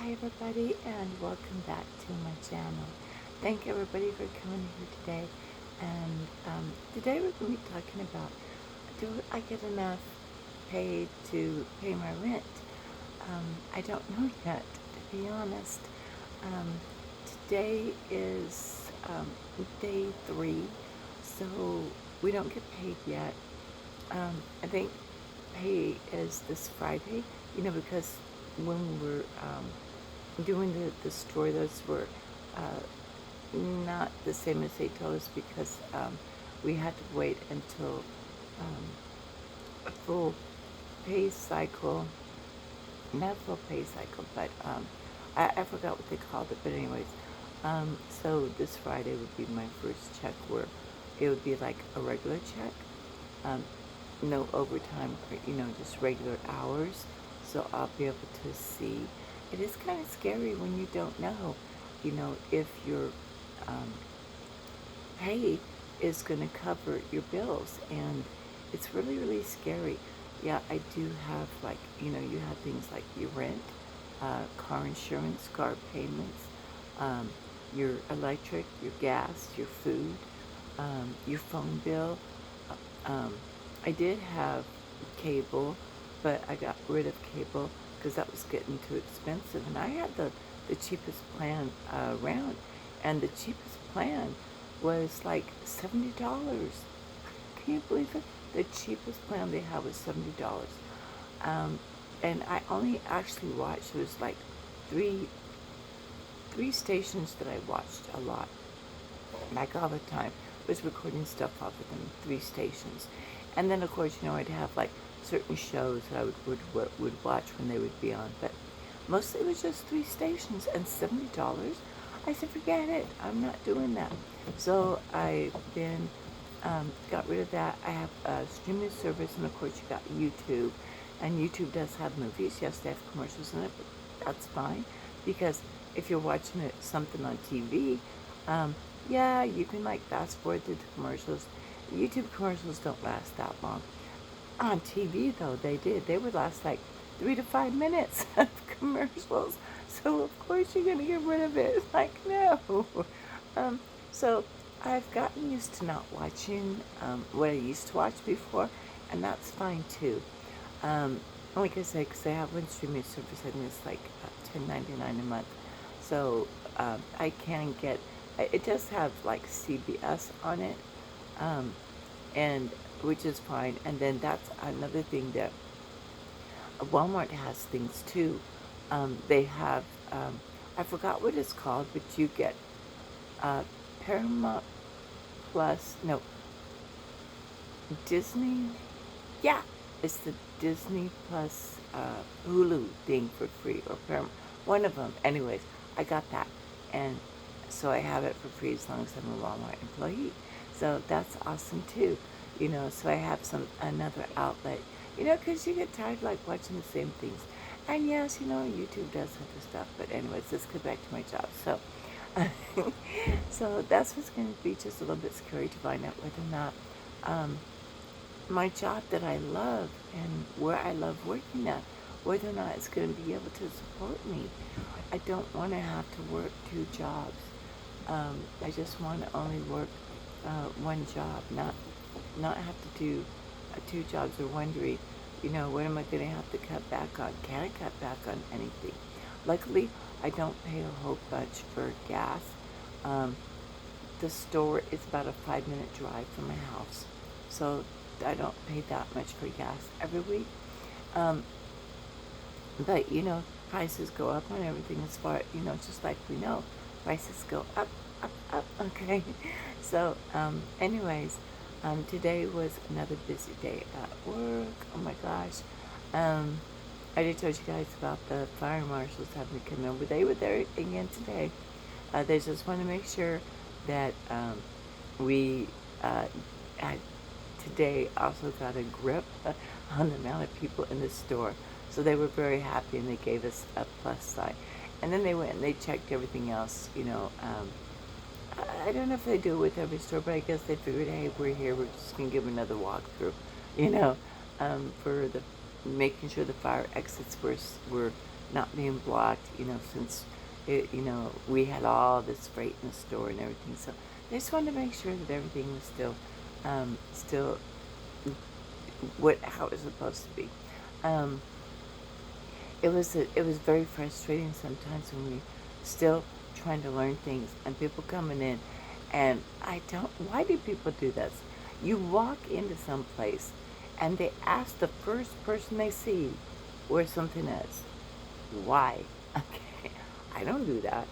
Hi everybody and welcome back to my channel. Thank everybody for coming here today. And today we're going to be talking about, do I get enough paid to pay my rent? I don't know yet, to be honest. Um, Today is day 3, so we don't get paid yet. I think pay is this Friday, because when we were doing the store, those were not the same as they told us because we had to wait until a full pay cycle, not a full pay cycle, but I forgot what they called it, but anyways, so this Friday would be my first check where it would be like a regular check, um, no overtime, or, just regular hours, so I'll be able to see. It is kind of scary when you don't know, if your um, pay is going to cover your bills, and it's really, really scary. Yeah, I do have, like, you have things like your rent, car insurance, car payments, your electric, your gas, your food, your phone bill. Um, I did have cable, but I got rid of cable because that was getting too expensive. And I had the cheapest plan around, and the cheapest plan was like $70. Can you believe it? The cheapest plan they had was $70. Um, and I only actually watched, it was like three three stations that I watched a lot, like all the time, was recording stuff off of them, 3 stations. And then, of course, I'd have like certain shows that I would watch when they would be on, but mostly it was just 3 stations and $70. I said, forget it, I'm not doing that. So I then got rid of that. I have a streaming service, and of course, you got YouTube, and YouTube does have movies. Yes, they have commercials in it, but that's fine because if you're watching something on TV, yeah, you can like fast forward through the commercials. YouTube commercials don't last that long. On TV, though, they did. They would last like 3 to 5 minutes of commercials. So of course you're gonna get rid of it. It's like no. Um, so I've gotten used to not watching what I used to watch before, and that's fine too. Like I said, because I have one streaming service, I think it's like $10.99 a month. So I can get. It does have like CBS on it, um, and which is fine. And then that's another thing that Walmart has things too. They have. I forgot what it's called, but you get uh, Paramount Plus. No, Disney. Yeah, it's the Disney Plus Hulu thing for free, or Paramount. One of them. Anyways, I got that, and so I have it for free as long as I'm a Walmart employee. So that's awesome too. So I have another outlet. Because you get tired like watching the same things. And yes, YouTube does other stuff. But anyways, let's get back to my job. So, so that's what's going to be just a little bit scary to find out whether or not my job that I love and where I love working at, whether or not it's going to be able to support me. I don't want to have to work 2 jobs. I just want to only work one job, not have to do 2 jobs or wondering, what am I going to have to cut back on? Can I cut back on anything? Luckily, I don't pay a whole bunch for gas. The store is about a 5-minute drive from my house, so I don't pay that much for gas every week. Um, but prices go up on everything as far, just like we know, prices go up, up, up. Okay, so anyways, today was another busy day at work. Oh my gosh. I did tell you guys about the fire marshals having to come over. They were there again today. They just want to make sure that we had today also got a grip on the amount of people in the store. So they were very happy, and they gave us a plus sign. And then they went and they checked everything else, I don't know if they do it with every store, but I guess they figured, hey, we're here, we're just going to give another walkthrough, for the making sure the fire exits were not being blocked, since we had all this freight in the store and everything. So they just wanted to make sure that everything was still how it was supposed to be. Um, it was very frustrating sometimes when we still trying to learn things and people coming in, and I don't. Why do people do this? You walk into some place and they ask the first person they see where something is. Why? Okay, I don't do that.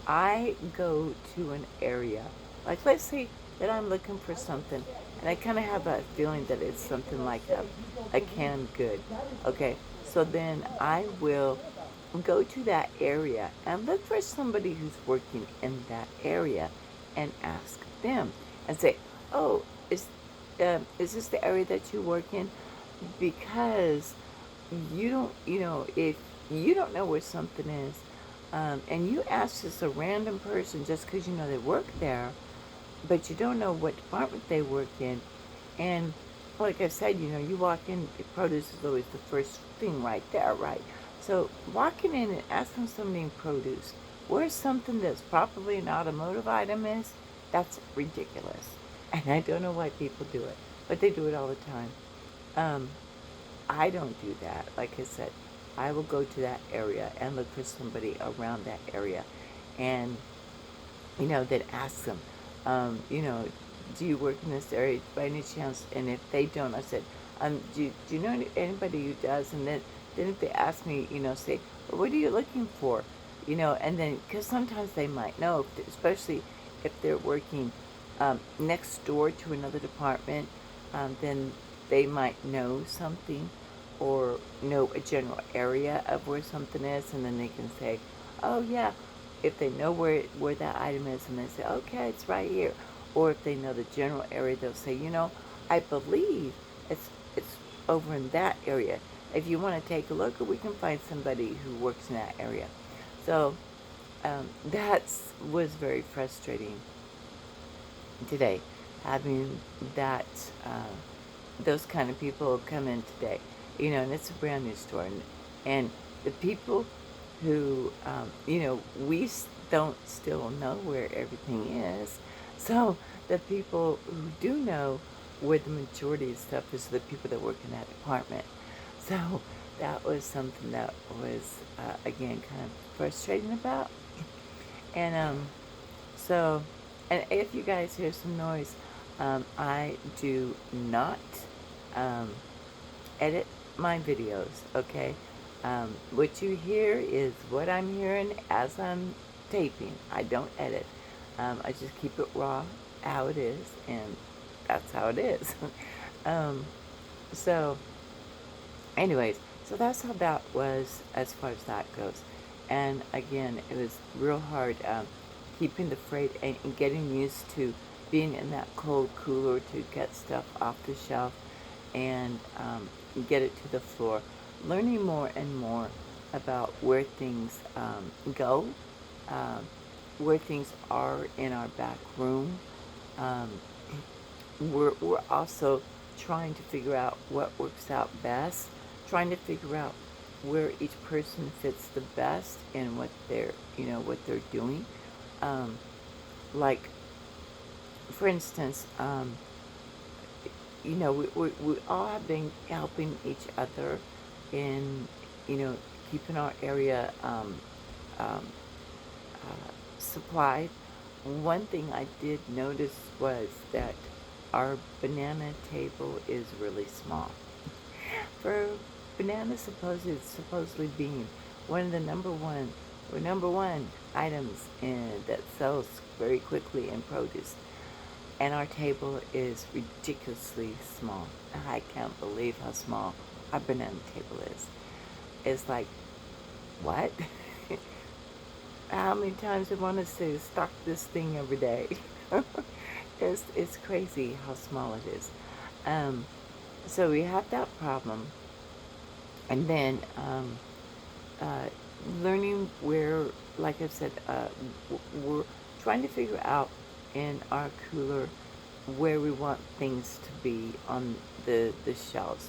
I go to an area, like let's say that I'm looking for something, and I kind of have a feeling that it's something like a canned good. Okay, so then I will go to that area and look for somebody who's working in that area and ask them and say, oh, is this the area that you work in? Because you don't, if you don't know where something is, and you ask just a random person just because you know they work there, but you don't know what department they work in, and like I said, you walk in, produce is always the first thing right there, right? So walking in and asking somebody in produce where something that's probably an automotive item is, that's ridiculous. And I don't know why people do it, but they do it all the time. Um, I don't do that. Like I said, I will go to that area and look for somebody around that area and, that asks them, do you work in this area by any chance? And if they don't, I said, do you know anybody who does? And then if they ask me, say, well, what are you looking for? And then, because sometimes they might know, especially if they're working next door to another department, then they might know something or know a general area of where something is, and then they can say, oh yeah, if they know where that item is, and they say, okay, it's right here. Or if they know the general area, they'll say, I believe it's over in that area. If you want to take a look, or we can find somebody who works in that area. So that was very frustrating today, having that those kind of people come in today, and it's a brand new store, and the people who we don't still know where everything is. So the people who do know where the majority of stuff is, the people that work in that department. So that was something that was again kind of frustrating about. And so, and if you guys hear some noise, I do not um, edit my videos, okay? What you hear is what I'm hearing as I'm taping. I don't edit. I just keep it raw, how it is, and that's how it is. um, so, anyways, so that's how that was as far as that goes. And again, it was real hard keeping the freight and getting used to being in that cold cooler to get stuff off the shelf and get it to the floor. Learning more and more about where things go, um, where things are in our back room. Um, we're also trying to figure out what works out best, trying to figure out where each person fits the best in what they're doing. Um, like, for instance, we all have been helping each other in, keeping our area um, supplied. One thing I did notice was that our banana table is really small. For banana supposedly being one of the number one items that sells very quickly in produce, and our table is ridiculously small. I can't believe how small our banana table is. It's like, what? How many times I want us to stock this thing every day? It's crazy how small it is. Um, so we have that problem, and then uh, learning where, like I said, we're trying to figure out in our cooler where we want things to be on the shelves.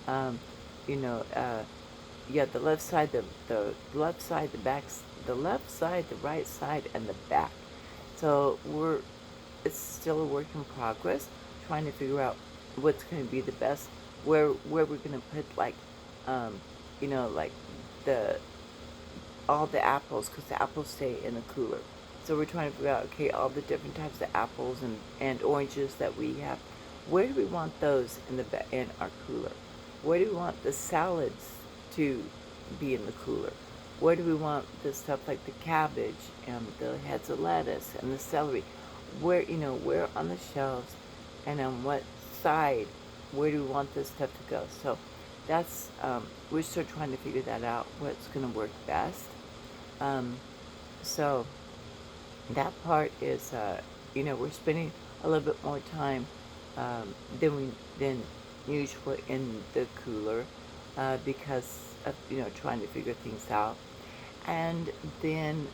Um, you know, uh, yeah, the left side, the left side, the back, the left side, the right side, and the back. So it's still a work in progress, trying to figure out what's going to be the best, where we're going to put like, um, like the all the apples, because the apples stay in the cooler. So we're trying to figure out, okay, all the different types of apples and oranges that we have. Where do we want those in our cooler? Where do we want the salads to be in the cooler? Where do we want the stuff like the cabbage and the heads of lettuce and the celery? Where on the shelves and on what side, where do we want this stuff to go? So that's, we're still trying to figure that out, what's going to work best. Um, so that part is, we're spending a little bit more time than usual in the cooler because of trying to figure things out. And then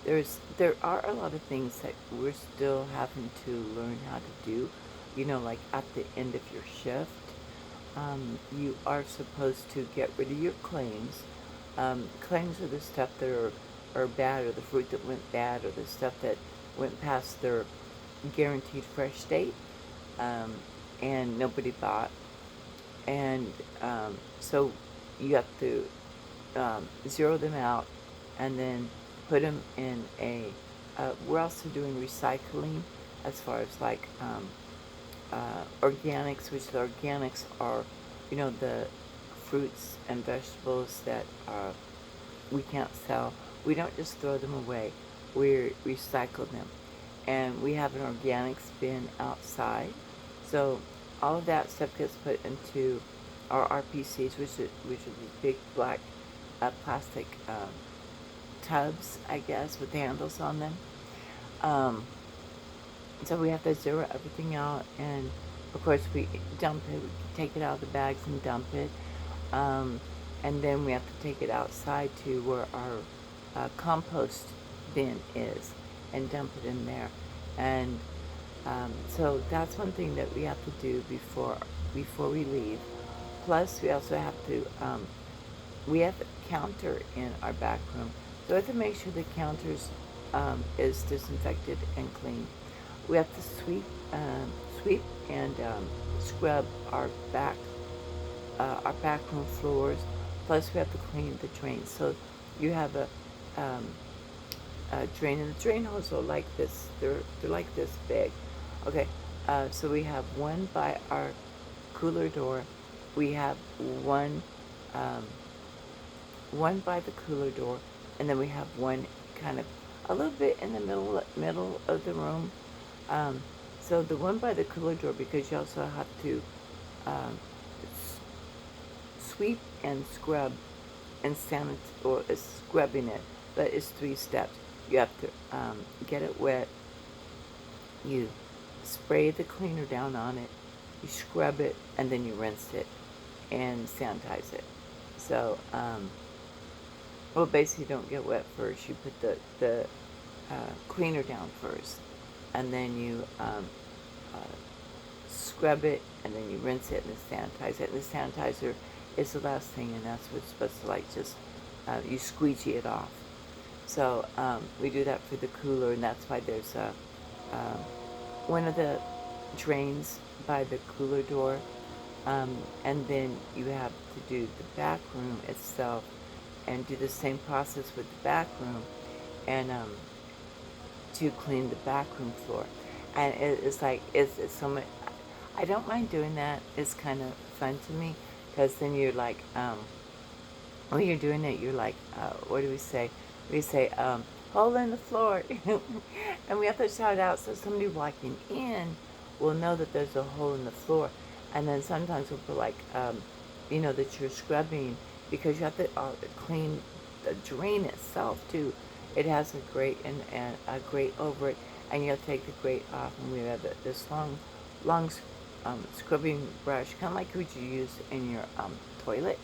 there are a lot of things that we're still having to learn how to do. Like at the end of your shift, you are supposed to get rid of your claims. Claims are the stuff that are bad, or the fruit that went bad, or the stuff that went past their guaranteed fresh date, and nobody bought. And so you have to zero them out and then put them in we're also doing recycling as far as like organics, which the organics are, the fruits and vegetables that we can't sell. We don't just throw them away. We recycle them. And we have an organics bin outside. So all of that stuff gets put into our RPCs, which are these big black plastic tubs, I guess, with handles on them. So we have to zero everything out, and of course we dump it. We take it out of the bags and dump it, and then we have to take it outside to where our compost bin is, and dump it in there. And so that's one thing that we have to do before we leave. Plus, we also have to we have a counter in our back room, so we have to make sure the counters is disinfected and clean. We have to sweep and scrub our back room floors. Plus, we have to clean the drains. So you have a drain, and the drain holes are like this. They're like this big. Okay, so we have one by our cooler door. We have one by the cooler door, and then we have one kind of a little bit in the middle of the room. So the one by the cooler door, because you also have to sweep and scrub and or scrubbing it, but it's 3 steps. You have to get it wet. You spray the cleaner down on it. You scrub it, and then you rinse it and sanitize it. So, well, basically, don't get wet first. You put the cleaner down first, and then you scrub it, and then you rinse it and sanitize it. And the sanitizer is the last thing, and that's what's supposed to like just you squeegee it off. So we do that for the cooler, and that's why there's one of the drains by the cooler door, and then you have to do the back room itself and do the same process with the back room, and to clean the back room floor. And it's like it's so much. I don't mind doing that. It's kind of fun to me, because then you're like when you're doing it, you're like what do we say? We say hole in the floor, and we have to shout out so somebody walking in will know that there's a hole in the floor. And then sometimes we'll put like that you're scrubbing, because you have to clean the drain itself too. It has a grate and a grate over it, and you have to take the grate off. And we have this long scrubbing brush, kind of like what you use in your toilet.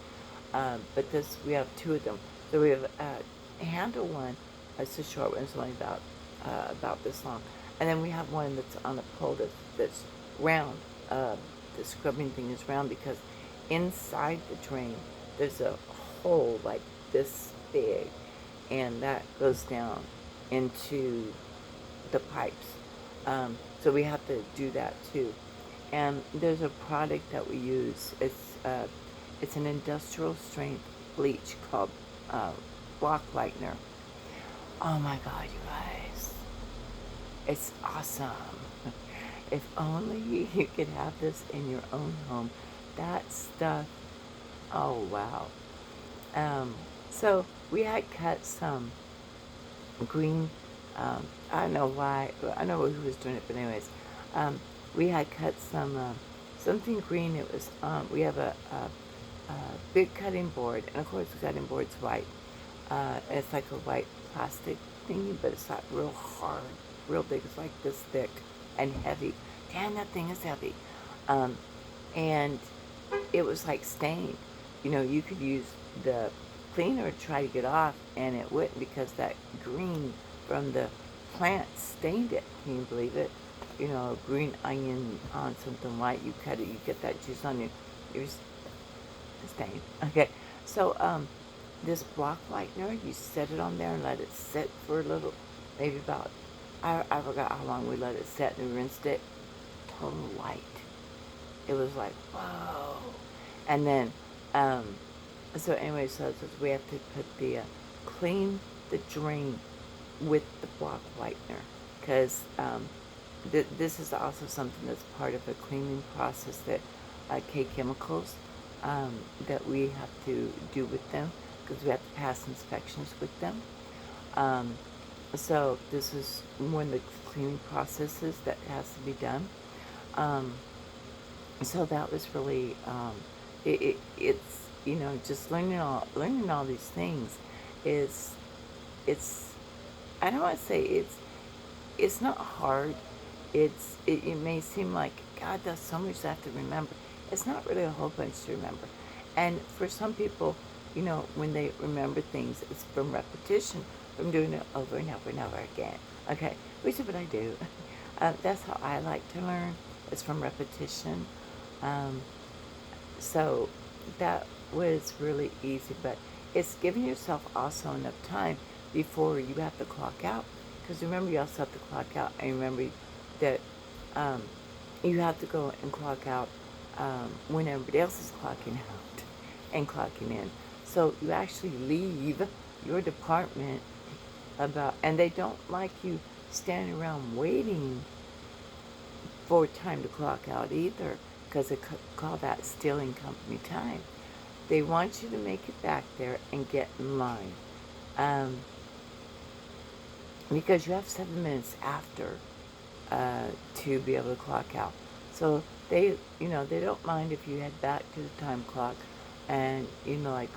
But we have 2 of them. So we have a handle one. It's a short one. It's only about this long. And then we have one that's on a pole that's round. The scrubbing thing is round, because inside the drain there's a hole like this big, and that goes down into the pipes. So we have to do that too. And there's a product that we use. It's an industrial strength bleach called Block Lightener. Oh my God, you guys, it's awesome. If only you could have this in your own home. That stuff. Oh wow. Um, so we had cut some green. I don't know why. I know who was doing it, but anyways, um, we had cut some something green. It was we have a big cutting board, and of course the cutting board's white. It's like a white plastic thingy, but it's not real hard, real big. It's like this thick and heavy. Damn, that thing is heavy. Um, and it was like stained. You know, you could use the cleaner to try to get off, and it wouldn't because that green from the plant stained it. Can you believe it? You know, green onion on something white. You cut it, you get that juice on your stain. Okay, so this block whitener, you set it on there and let it sit for a little, maybe about, I forgot how long we let it sit, and we rinsed it. Total white. It was like, whoa. And then, so anyway, so we have to put clean the drain with the block whitener, because this is also something that's part of a cleaning process that K Chemicals, that we have to do with them, because we have to pass inspections with them. So this is one of the cleaning processes that has to be done. So that was really, it's, you know, just learning all these things is, it's, I don't want to say it's not hard. It may seem like, God, that's so much I have to remember. It's not really a whole bunch to remember. And for some people, you know, when they remember things, it's from repetition, from doing it over and over and over again. Okay, which is what I do. That's how I like to learn. It's from repetition. So that was really easy, but it's giving yourself also enough time before you have to clock out. Because remember, you also have to clock out, and remember that you have to go and clock out when everybody else is clocking out and clocking in. So you actually leave your department and they don't like you standing around waiting for time to clock out either, because they call that stealing company time. They want you to make it back there and get in line. Because you have 7 minutes after to be able to clock out. So they don't mind if you head back to the time clock and, like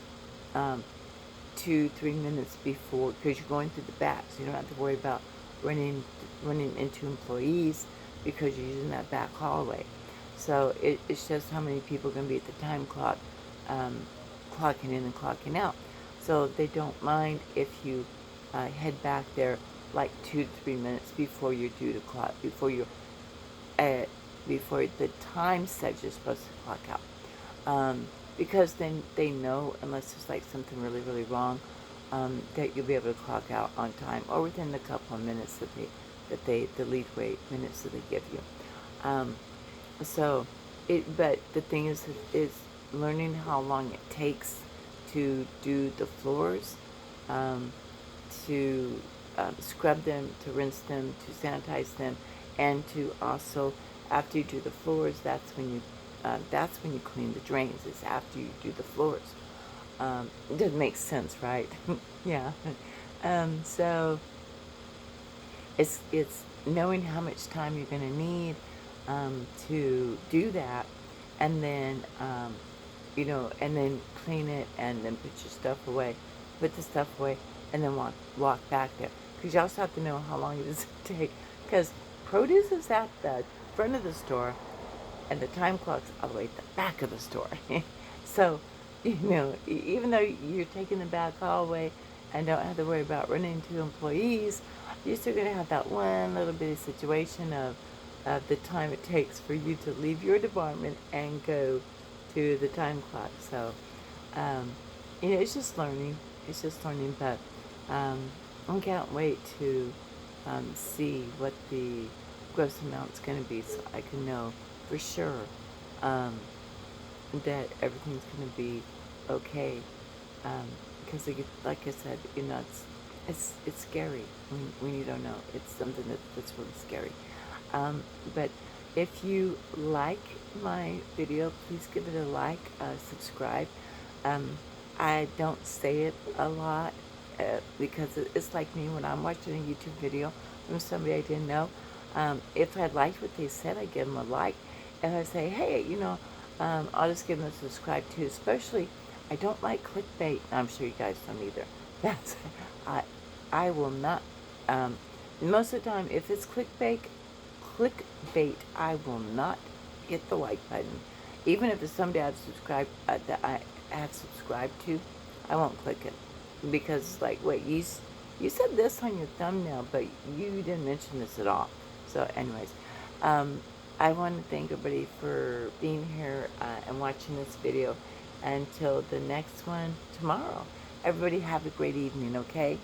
2-3 minutes before, because you're going through the back, so you don't have to worry about running into employees because you're using that back hallway. So it's just how many people are going to be at the time clock, clocking in and clocking out. So they don't mind if you head back there like 2 to 3 minutes before you're due to clock, before the time says you're supposed to clock out. Because then they know, unless there's like something really, really wrong, that you'll be able to clock out on time or within the couple of minutes the leadway minutes that they give you. But the thing is learning how long it takes to do the floors, to scrub them, to rinse them, to sanitize them, and to also, after you do the floors, that's when you clean the drains. It's after you do the floors. It doesn't make sense, right? Yeah. So it's knowing how much time you're going to need to do that, and then and then clean it, and then put your stuff away, put the stuff away, and then walk back there. Because you also have to know how long it does take. Because produce is at the front of the store, and the time clock's all the way at the back of the store. So, even though you're taking the back hallway and don't have to worry about running into employees, you're still going to have that one little bitty situation of the time it takes for you to leave your department and go to the time clock. So, it's just learning. It's just learning, but I can't wait to see what the gross amount's going to be, so I can know for sure um, that everything's going to be okay. Um, because, like I said, it's scary when you don't know. It's something that's really scary. But if you like my video, please give it a like, subscribe. Um, I don't say it a lot because it's like me when I'm watching a YouTube video from somebody I didn't know. If I liked what they said, I give them a like. If I say, hey, I'll just give them a subscribe too. Especially, I don't like clickbait. I'm sure you guys don't either. That's I I will not. Um, Most of the time, if it's clickbait, I will not hit the like button. Even if it's somebody that I have subscribed to, I won't click it because it's like, wait, you said this on your thumbnail, but you didn't mention this at all. So, anyways, um, I want to thank everybody for being here and watching this video. Until the next one tomorrow. Everybody have a great evening, okay?